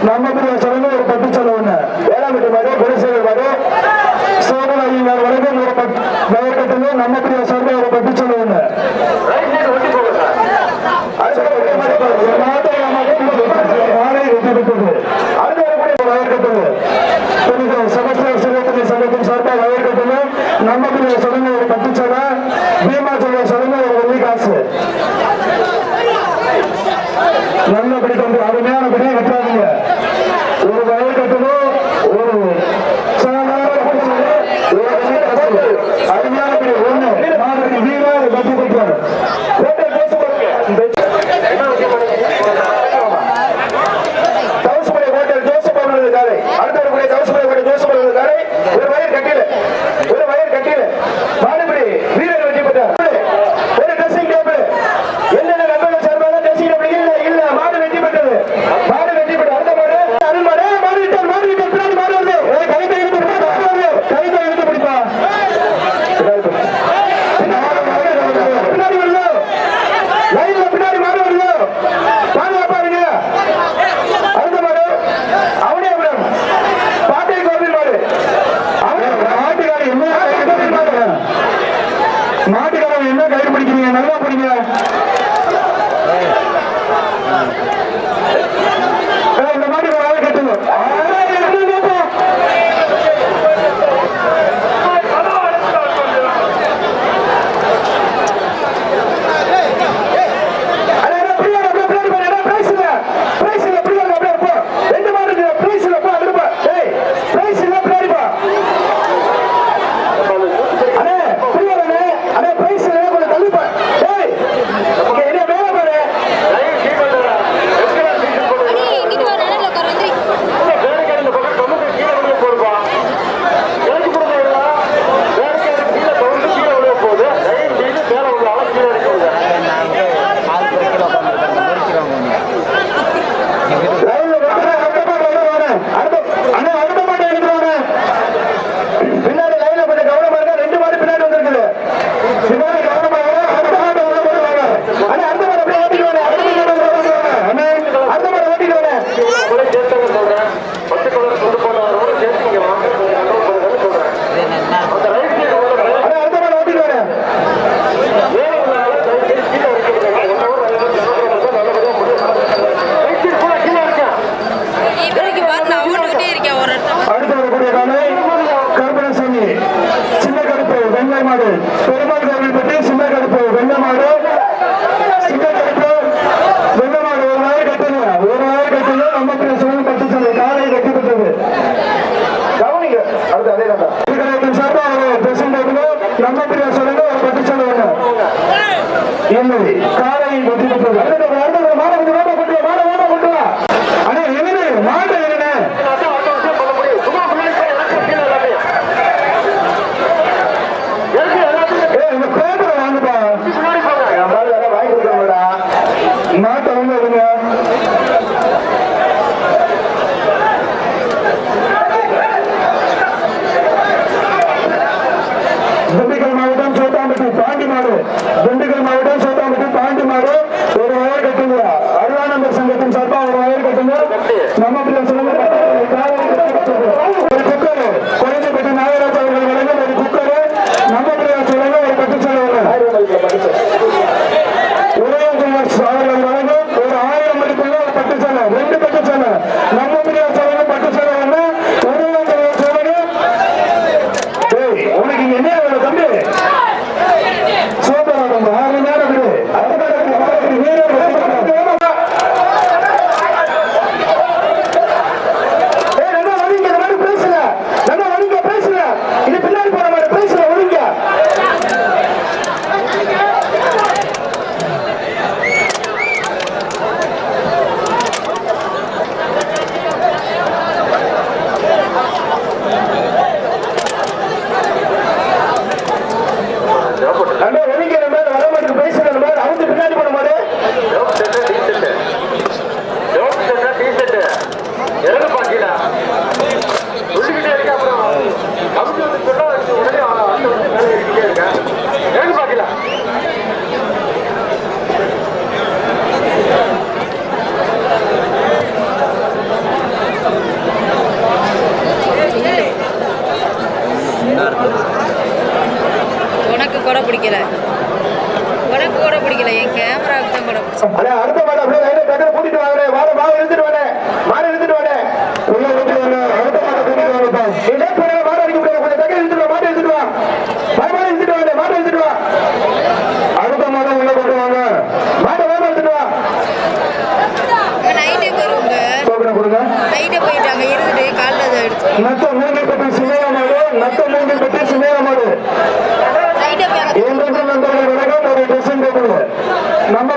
நம்ம சொல்லுங்க ஒரு பட்டு சொல்லுங்க வேளாண் மாடு குடிசை மாடு நல்லபடி கொண்டு அருமையான படியை விட்டுறாதீங்க. ஒரு வயல் கட்டணும், ஒரு அருமையான படி ஒண்ணு மாதிரி வீரர் வெற்றி பெற்றார். தவசுமலை ஹோட்டல் ஜோசப் அவர்களது காலை, அடுத்த தவசுமலை ஹோட்டல் ஜோசப் அவர்களது காலை ஒரு வயல் கட்டில மாடுபடி வீரர் வெற்றி பெற்றார். ஒரு ட்ரெஸ்ஸிங் டேபிள் என்னென்ன நண்பர்கள் சார்பாக ட்ரெஸ்ஸிங் டேபிள் இல்ல மாடு வெற்றி பெற்றது. மாடு வெற்றி பெற்ற அடுத்த மாடு அருள்மாடு மாடு பின்னாடி மாடு வருது. கை கையிட்டு பிடிப்பா பின்னாடி வருது. லைன்ல பின்னாடி மாடு வருது. பாதுகாப்பா இருங்க. அடுத்த மாடு அவனே பாட்டை கோவில் மாடு. மாட்டுக்காரன் என்ன கயிறு பிடிக்கிறீங்க? நல்லா பிடிங்க. இந்த மாதிரி வேலை கட்டணும். திண்டுக்கல் மாவட்டம் சோட்டாம்பட்டி பாண்டி மாடு ஒரு வயல் கட்டுங்க. அருளா நம்பர் சங்கத்தின் சார்பா ஒரு வயல் கட்டுங்க. நம்ம ஒரு குக்கர் குறைஞ்சப்பட்ட நாகராஜ் அவர்கள் வழங்க ஒரு குக்கர். நம்ம சொல்லுங்க ஒரு பட்டு செலவு உதயகுமார் அவர்கள் வழங்க ஒரு 1000 மதிப்புள்ள ஒரு பட்டு செலவு 2 பட்டு செலவு. நம்ம சொல்லுங்க பட்டு செலவு உதயகுமார் சொல்லுங்க. உனக்கு என்ன தம்பி சோதனை மாடுங்க லைட்டா போயிட்டாங்க இருந்துட்டு காலைல அதை எடுத்து நத்த மூங்கில்பட்டி சுமையா மாடு நத்த மூங்கில்பட்டி சுமையா மாடு லைட்டா போய் ஏழு நண்பர்கள் வணக்கம் ஒரு ட்ரெஸ்ஸிங் டேபிள் நம்ம